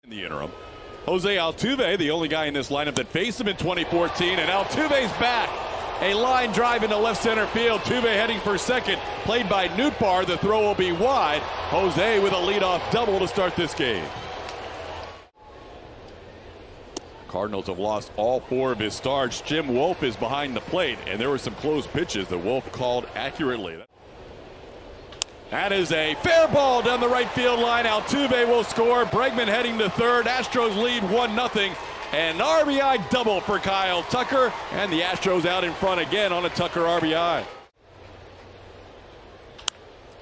In the interim, Jose Altuve, the only guy in this lineup that faced him in 2014, and Altuve's back. A line drive into left center field. Tuve heading for second, played by Nootbaar. The throw will be wide. Jose with a leadoff double to start this game. Cardinals have lost all 4 of his starts. Jim Wolf is behind the plate, and there were some close pitches that Wolf called accurately. That is a fair ball down the right field line. Altuve will score. Bregman heading to third. Astros lead 1-0. And an RBI double for Kyle Tucker. And the Astros out in front again on a Tucker RBI.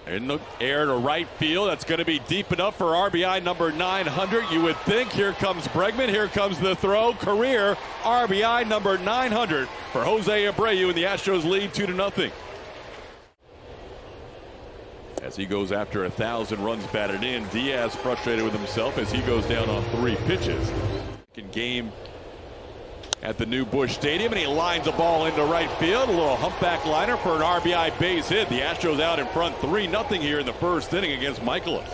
In the air to right field. That's going to be deep enough for RBI number 900. You would think. Here comes Bregman. Here comes the throw. Career RBI number 900 for Jose Abreu. And the Astros lead 2-0. As he goes after 1,000 runs batted in, Diaz frustrated with himself as he goes down on 3 pitches. Second game at the new Busch Stadium, and he lines a ball into right field. A little humpback liner for an RBI base hit. The Astros out in front 3-0 here in the first inning against Michaelis.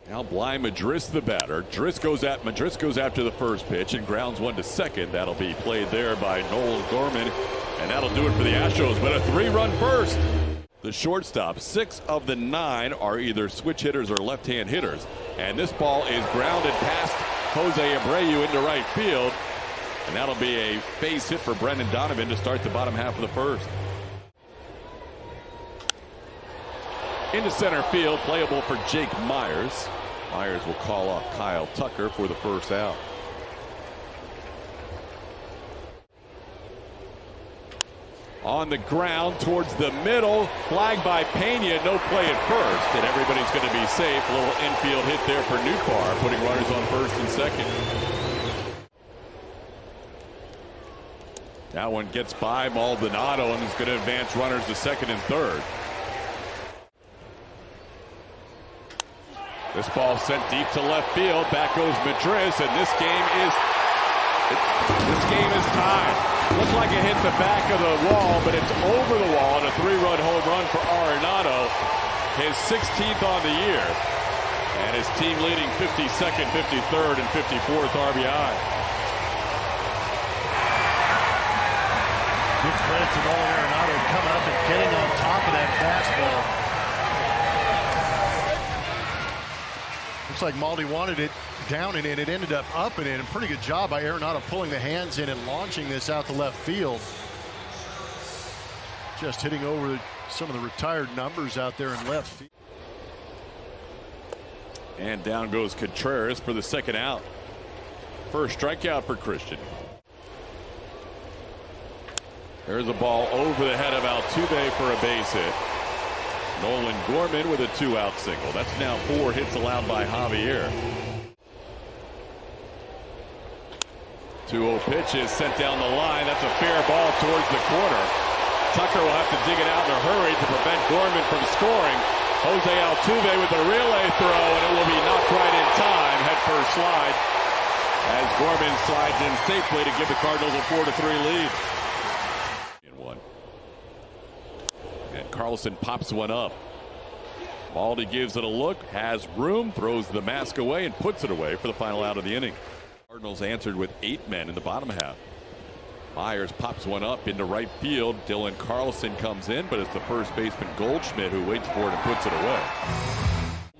Now Bly Madris the batter. Madris goes after the first pitch and grounds one to second. That'll be played there by Nolan Gorman, and that'll do it for the Astros. But a 3-run first. The shortstop, 6 of the 9 are either switch hitters or left-hand hitters. And this ball is grounded past Jose Abreu into right field. And that'll be a base hit for Brendan Donovan to start the bottom half of the first. Into center field, playable for Jake Myers. Myers will call off Kyle Tucker for the first out. On the ground towards the middle, flagged by Pena, no play at first, and everybody's going to be safe. A little infield hit there for Nootbaar, putting runners on first and second. That one gets by Maldonado and is going to advance runners to second and third. This ball sent deep to left field. Back goes Madris, and this game is tied. Looked like it hit the back of the wall, but it's over the wall, and a 3-run home run for Arenado, his 16th on the year, and his team leading 52nd, 53rd, and 54th RBI. Good credit to Nolan Arenado coming up and getting on top of that fastball. Looks like Maldi wanted it down and in. It ended up and in. Pretty good job by Arenado pulling the hands in and launching this out to left field. Just hitting over some of the retired numbers out there in left field. And down goes Contreras for the second out. First strikeout for Christian. There's a ball over the head of Altuve for a base hit. Nolan Gorman with a 2-out single. That's now 4 hits allowed by Javier. 2-0 pitch is sent down the line. That's a fair ball towards the corner. Tucker will have to dig it out in a hurry to prevent Gorman from scoring. Jose Altuve with a relay throw, and it will be knocked right in time. Head first slide as Gorman slides in safely to give the Cardinals a 4-3 lead. And Carlson pops one up. Maldi gives it a look, has room, throws the mask away, and puts it away for the final out of the inning. Cardinals answered with 8 men in the bottom half. Myers pops one up into right field. Dylan Carlson comes in, but it's the first baseman Goldschmidt who waits for it and puts it away.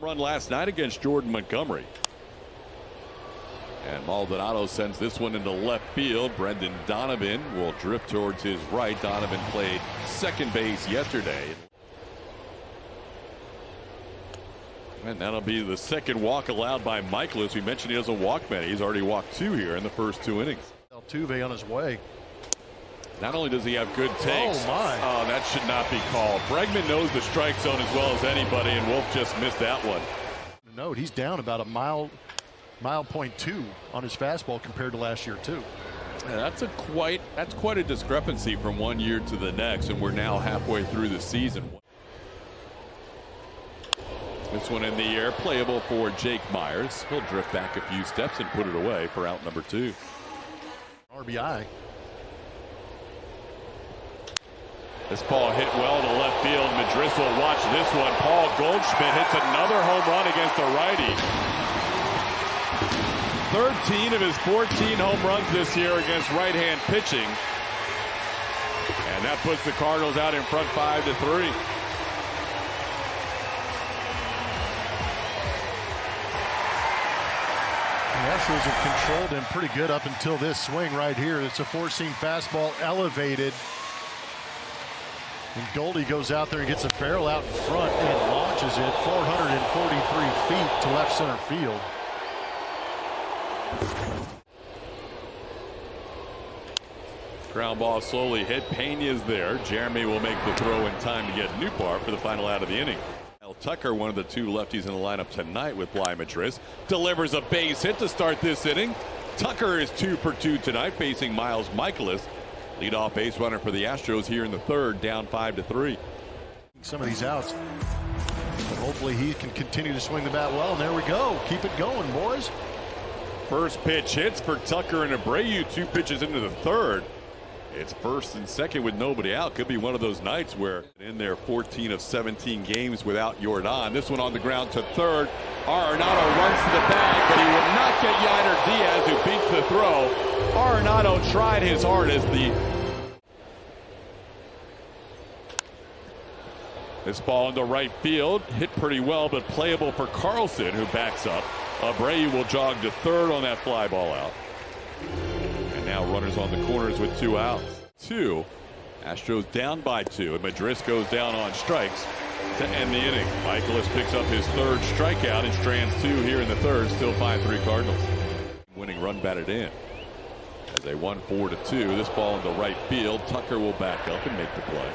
Run last night against Jordan Montgomery. And Maldonado sends this one into left field. Brendan Donovan will drift towards his right. Donovan played second base yesterday. And that'll be the second walk allowed by Michaelis. We mentioned he doesn't walk many. He's already walked 2 here in the first 2 innings. Altuve on his way. Not only does he have good takes. Oh, my. Oh, that should not be called. Bregman knows the strike zone as well as anybody, and Wolf just missed that one. Note, he's down about a mile point 2 on his fastball compared to last year too. Yeah, that's quite a discrepancy from one year to the next, and we're now halfway through the season. This one in the air, playable for Jake Myers. He'll drift back a few steps and put it away for out number 2. RBI. This ball hit well to left field. Madris will watch this one. Paul Goldschmidt hits another home run against the righty. 13 of his 14 home runs this year against right-hand pitching. And that puts the Cardinals out in front 5-3. The Astros have controlled him pretty good up until this swing right here. It's a four-seam fastball elevated. And Goldie goes out there and gets a barrel out in front and launches it 443 feet to left center field. Ground ball slowly hit. Pena's there. Jeremy will make the throw in time to get Newbar for the final out of the inning. Tucker, one of the two lefties in the lineup tonight with Bly Madris, delivers a base hit to start this inning. Tucker is 2 for 2 tonight, facing Miles Michaelis, leadoff base runner for the Astros here in the third, down 5-3. Some of these outs, but hopefully he can continue to swing the bat well. And there we go. Keep it going, boys. First pitch hits for Tucker and Abreu. 2 pitches into the third. It's first and second with nobody out. Could be one of those nights where in their 14 of 17 games without Yordan. This one on the ground to third. Arenado runs to the bag, but he will not get Yainer Diaz, who beats the throw. Arenado tried his hardest. This ball into right field, hit pretty well, but playable for Carlson, who backs up. Abreu will jog to third on that fly ball out. Now runners on the corners with 2 outs. 2. Astros down by 2. And Madris goes down on strikes to end the inning. Michaelis picks up his 3rd strikeout and strands 2 here in the third. Still 5-3 Cardinals. Winning run batted in. As they won 4-2. This ball into right field. Tucker will back up and make the play.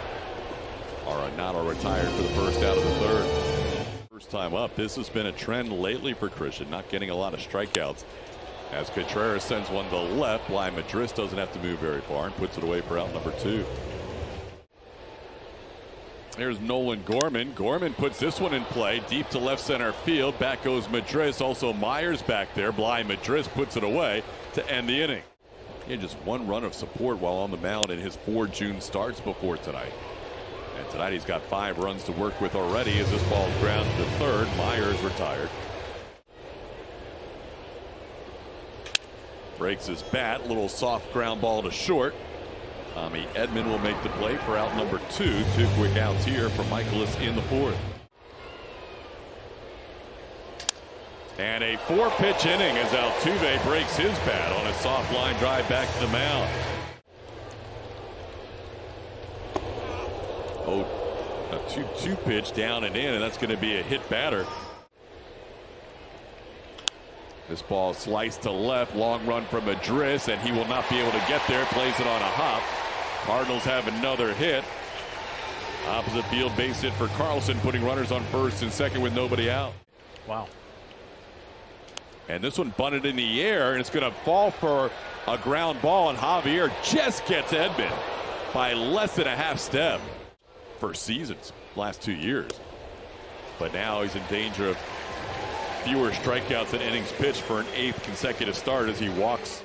Arenado retired for the first out of the third. First time up. This has been a trend lately for Christian. Not getting a lot of strikeouts. As Contreras sends one to the left, Bly Madris doesn't have to move very far and puts it away for out number 2. Here's Nolan Gorman. Gorman puts this one in play deep to left center field. Back goes Madris. Also Myers back there. Bly Madris puts it away to end the inning. He had just 1 run of support while on the mound in his 4 June starts before tonight. And tonight he's got 5 runs to work with already as this ball is grounded to third. Myers retired. Breaks his bat. Little soft ground ball to short. Tommy Edman will make the play for out number 2. 2 quick outs here for Michaelis in the 4th. And a 4-pitch inning as Altuve breaks his bat on a soft line drive back to the mound. Oh, a 2-2 pitch down and in, and that's going to be a hit batter. This ball sliced to left, long run from Madris, and he will not be able to get there. Plays it on a hop. Cardinals have another hit. Opposite field base hit for Carlson, putting runners on first and second with nobody out. Wow. And this one bunted in the air, and it's going to fall for a ground ball, and Javier just gets Edman by less than a half step for seasons, last 2 years. But now he's in danger of fewer strikeouts than innings pitched for an 8th consecutive start as he walks.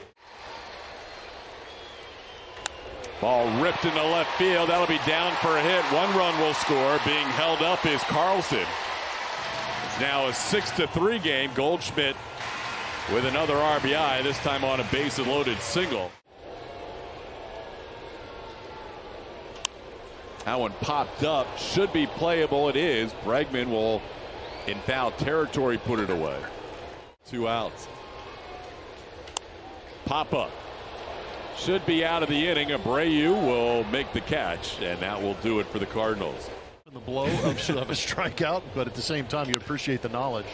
Ball ripped into left field. That'll be down for a hit. 1 run will score. Being held up is Carlson. It's now a 6-3 game. Goldschmidt with another RBI, this time on a bases loaded single. That one popped up. Should be playable. It is. Bregman will, in foul territory, put it away. 2 outs. Pop up. Should be out of the inning. Abreu will make the catch, and that will do it for the Cardinals. The blow of a strikeout, but at the same time, you appreciate the knowledge.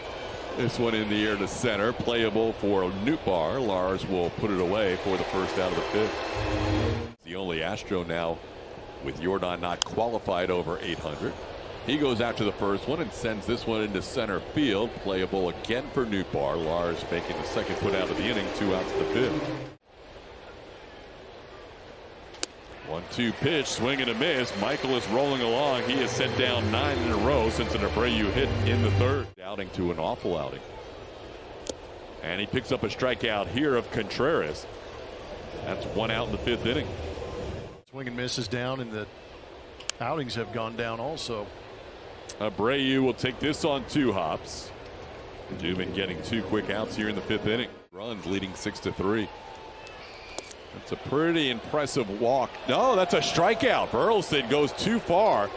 This one in the air to center, playable for Newbar. Lars will put it away for the first out of the 5th. The only Astro now with Yordan not qualified over 800. He goes after the first one and sends this one into center field. Playable again for Newbar. Lars making the second put out of the inning. 2 outs to the 5th. 1-2 pitch, swing and a miss. Michaelis rolling along. He has sent down 9 in a row since an Abreu hit in the 3rd. Outing to an awful outing. And he picks up a strikeout here of Contreras. That's 1 out in the 5th inning. Swing and miss is down, and the outings have gone down also. Abreu will take this on 2 hops. Dubin getting 2 quick outs here in the 5th inning. Runs leading 6-3. That's a pretty impressive walk. No, that's a strikeout. Burleson goes too far.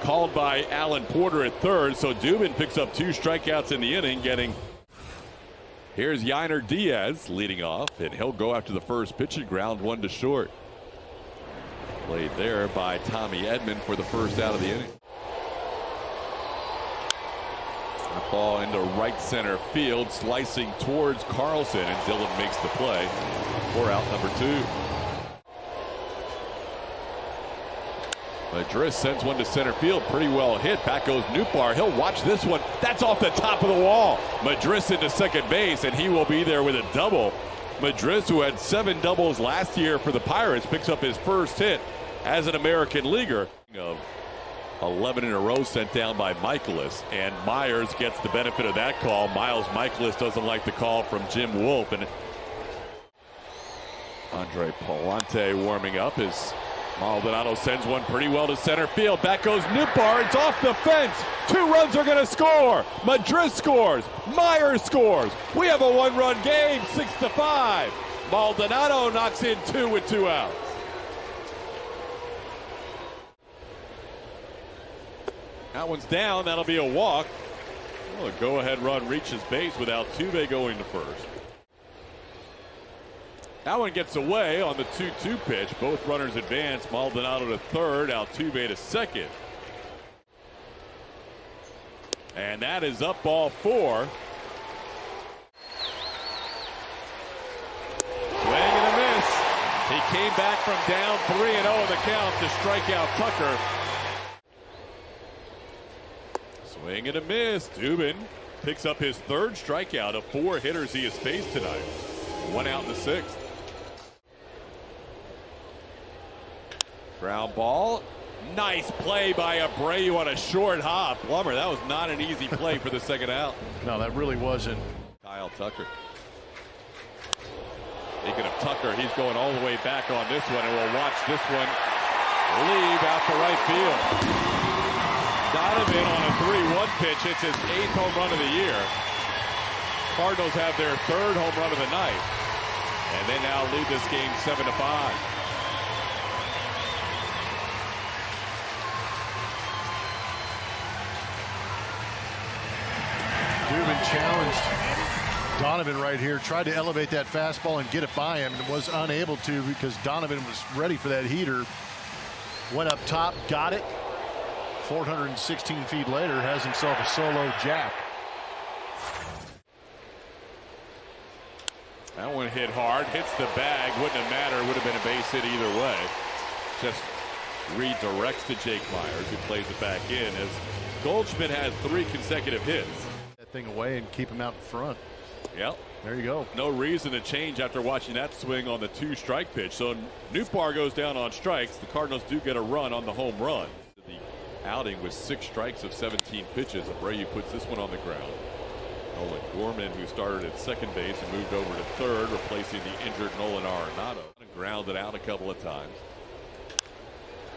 Called by Alan Porter at 3rd. So Dubin picks up 2 strikeouts in the inning, getting. Here's Yainer Diaz leading off, and he'll go after the first pitch and ground 1 to short. Played there by Tommy Edman for the first out of the inning. The ball into right center field, slicing towards Carlson, and Dillon makes the play for out number 2. Madris sends one to center field, pretty well hit. Back goes Nootbaar. He'll watch this one. That's off the top of the wall. Madris into second base, and he will be there with a double. Madris, who had 7 doubles last year for the Pirates, picks up his first hit as an American leaguer. Of 11 in a row sent down by Michaelis, and Myers gets the benefit of that call. Miles Michaelis doesn't like the call from Jim Wolf, and Andre Palante warming up as Maldonado sends one pretty well to center field. Back goes Nootbaar. It's off the fence. 2 runs are going to score. Madris scores. Myers scores. We have a 1-run game, 6-5. Maldonado knocks in 2 with 2 outs. That one's down. That'll be a walk. Well, a go-ahead run reaches base with Altuve going to first. That one gets away on the 2-2 pitch. Both runners advance. Maldonado to 3rd, Altuve to 2nd. And that is up ball 4. Swing and a miss. He came back from down 3-0 in the count to strike out Tucker. Swing and a miss. Dubin picks up his 3rd strikeout of 4 hitters he has faced tonight. 1 out in the 6th. Ground ball. Nice play by Abreu on a short hop. Plummer, that was not an easy play for the 2nd out. No, that really wasn't. Kyle Tucker. Speaking of Tucker, he's going all the way back on this one, and we'll watch this one leave out to right field. Donovan on a 3-1 pitch hits his 8th home run of the year. Cardinals have their 3rd home run of the night, and they now lead this game 7-5. Dubin challenged Donovan right here, tried to elevate that fastball and get it by him, and was unable to because Donovan was ready for that heater. Went up top, got it. 416 feet later, has himself a solo jack. That one hit hard, hits the bag, wouldn't have mattered, would have been a base hit either way. Just redirects to Jake Myers, who plays it back in as Goldschmidt has 3 consecutive hits. That thing away and keep him out in front. Yep. There you go. No reason to change after watching that swing on the 2-strike pitch. So Nootbaar goes down on strikes. The Cardinals do get a run on the home run. The outing with 6 strikes of 17 pitches. Abreu puts this one on the ground. Nolan Gorman, who started at second base and moved over to third, replacing the injured Nolan Arenado. Grounded out a couple of times.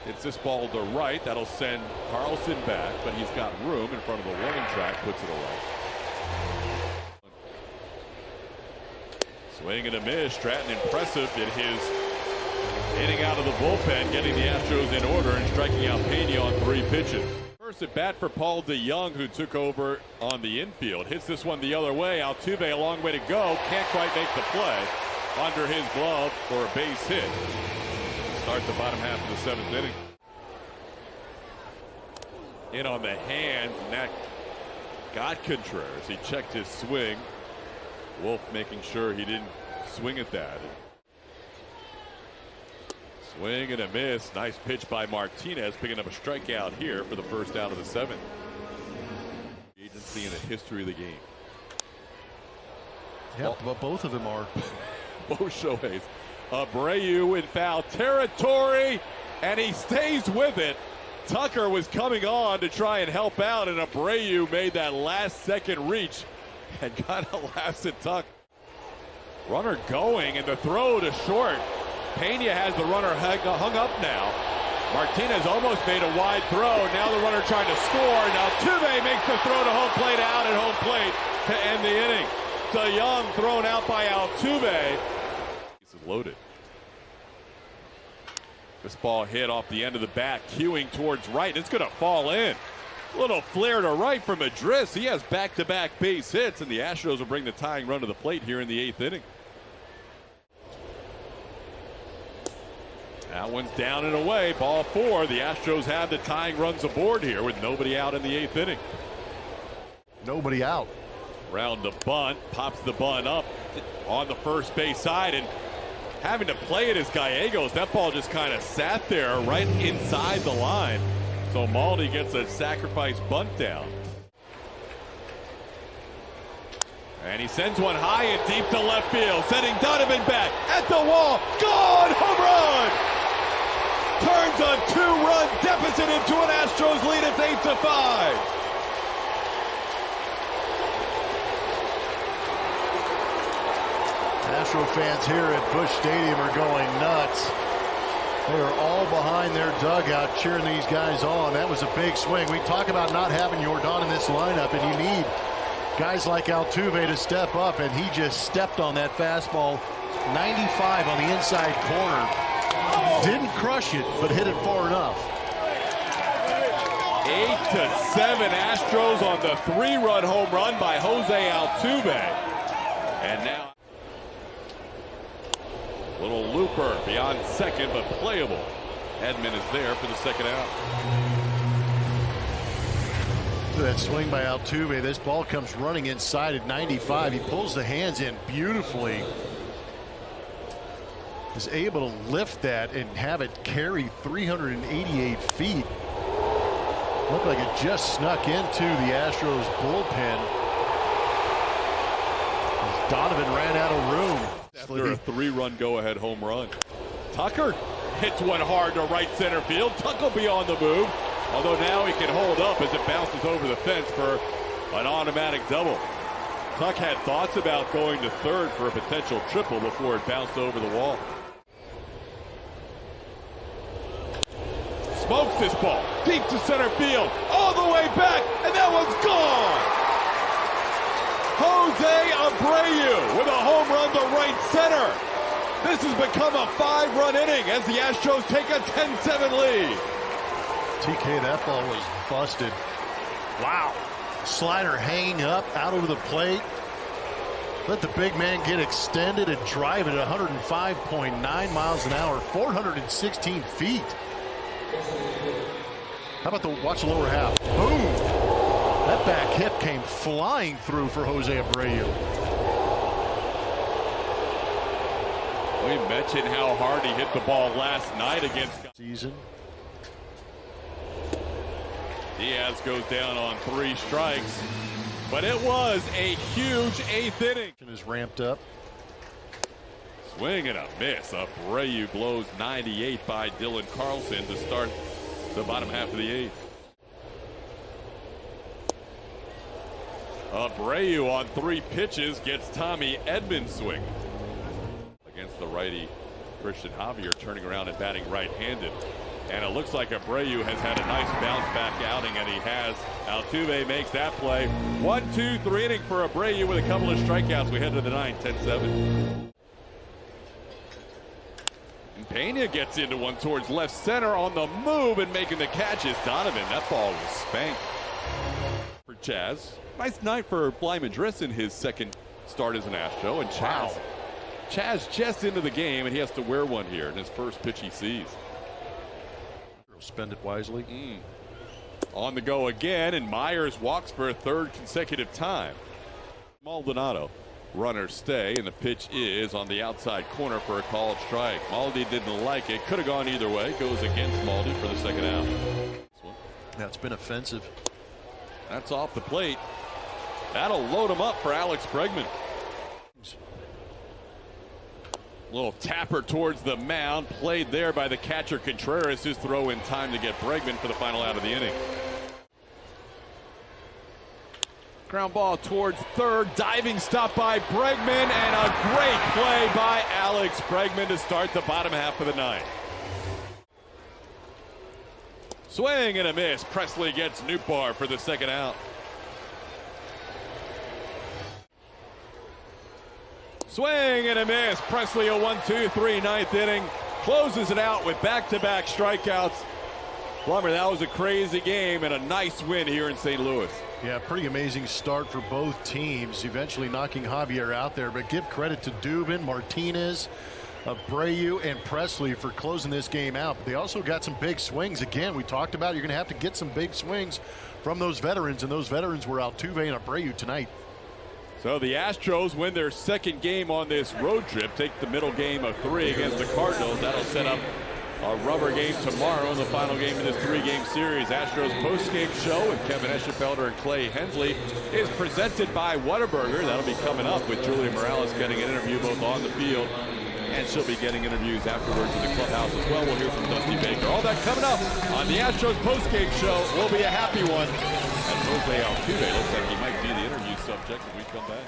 Hits this ball to right. That'll send Carlson back, but he's got room in front of the warning track. Puts it away. Swing and a miss. Stratton impressive in his inning out of the bullpen, getting the Astros in order and striking out Pena on 3 pitches. First at bat for Paul DeJong, who took over on the infield. Hits this one the other way. Altuve a long way to go. Can't quite make the play. Under his glove for a base hit. Start the bottom half of the 7th inning. In on the hands, and that got Contreras. He checked his swing. Wolf making sure he didn't swing at that. Swing and a miss. Nice pitch by Martinez, picking up a strikeout here for the first out of the 7th. Agency in the history of the game. Yeah, but both of them are. Both Shoheis. Abreu in foul territory, and he stays with it. Tucker was coming on to try and help out, and Abreu made that last-second reach and got a last at Tuck. Runner going, and the throw to short. Pena has the runner hung up now. Martinez almost made a wide throw. Now the runner trying to score. Now Altuve makes the throw to home plate, out at home plate to end the inning. DeYoung thrown out by Altuve. This is loaded. This ball hit off the end of the bat, cueing towards right. It's going to fall in. Little flare to right from Madris. He has back-to-back base hits, and the Astros will bring the tying run to the plate here in the 8th inning. That one's down and away. Ball 4. The Astros have the tying runs aboard here with nobody out in the 8th inning. Nobody out. Round the bunt, pops the bunt up on the first base side, and having to play it as Gallegos. That ball just kind of sat there right inside the line. So Maldi gets a sacrifice bunt down. And he sends one high and deep to left field, sending Donovan back at the wall. Gone! Home run! Turns a 2-run deficit into an Astros lead. It's 8-5. Astro fans here at Busch Stadium are going nuts. They are all behind their dugout cheering these guys on. That was a big swing. We talk about not having Yordan in this lineup, and you need guys like Altuve to step up, and he just stepped on that fastball. 95 on the inside corner. Didn't crush it, but hit it far enough. 8-7 Astros on the 3-run home run by Jose Altuve. And now little looper beyond second, but playable. Edman is there for the second out. Look at that swing by Altuve. This ball comes running inside at 95. He pulls the hands in beautifully. Is able to lift that and have it carry 388 feet. Looked like it just snuck into the Astros bullpen. As Donovan ran out of room. After a 3-run go-ahead home run. Tucker hits one hard to right center field. Tuck will be on the move, although now he can hold up as it bounces over the fence for an automatic double. Tuck had thoughts about going to third for a potential triple before it bounced over the wall. Smokes this ball deep to center field, all the way back, and that one's gone! Jose Abreu with a home run to right center. This has become a 5-run inning as the Astros take a 10-7 lead. TK, that ball was busted. Wow. Slider hanging up out over the plate. Let the big man get extended and drive it at 105.9 miles an hour, 416 feet. How about watch the lower half? Boom. That back hip came flying through for Jose Abreu. We mentioned how hard he hit the ball last night against season. Diaz goes down on 3 strikes, but it was a huge 8th inning. Is ramped up. Swing and a miss. Abreu blows 98 by Dylan Carlson to start the bottom half of the 8th. Abreu on 3 pitches gets Tommy Edman swing against the righty Christian Javier, turning around and batting right-handed. And it looks like Abreu has had a nice bounce-back outing, and he has. Altuve makes that play. 1-2-3 inning for Abreu with a couple of strikeouts. We head to the 9th, 10-7. And Pena gets into one towards left center on the move and making the catches. Donovan, that ball was spanked for Chaz. Nice night for Madris in his second start as an Astro, and Chaz just into the game, and he has to wear one here in his first pitch he sees. Spend it wisely. On the go again, and Myers walks for a 3rd consecutive time. Maldonado, runners stay, and the pitch is on the outside corner for a called strike. Maldi didn't like it. Could have gone either way. Goes against Maldi for the second out. That's been offensive. That's off the plate. That'll load him up for Alex Bregman. Little tapper towards the mound, played there by the catcher Contreras. His throw in time to get Bregman for the final out of the inning. Ground ball towards third, diving stop by Bregman, and a great play by Alex Bregman to start the bottom half of the 9th. Swing and a miss. Presley gets Nootbaar for the second out. Swing and a miss. Presley a 1-2-3 ninth inning. Closes it out with back-to-back strikeouts. Plummer, that was a crazy game and a nice win here in St. Louis. Yeah, pretty amazing start for both teams, eventually knocking Javier out there. But give credit to Dubin, Martinez, Abreu, and Presley for closing this game out. But they also got some big swings. Again, we talked about you're going to have to get some big swings from those veterans, and those veterans were Altuve and Abreu tonight. So the Astros win their second game on this road trip, take the middle game of 3 against the Cardinals. That'll set up a rubber game tomorrow in the final game of this 3-game series. Astros post-game show with Kevin Eschenfelder and Clay Hensley is presented by Whataburger. That'll be coming up with Julia Morales getting an interview both on the field, and she'll be getting interviews afterwards in the clubhouse as well. We'll hear from Dusty Baker. All that coming up on the Astros post-game show will be a happy one. And Jose Altuve looks like he might be the interview subject as we come back.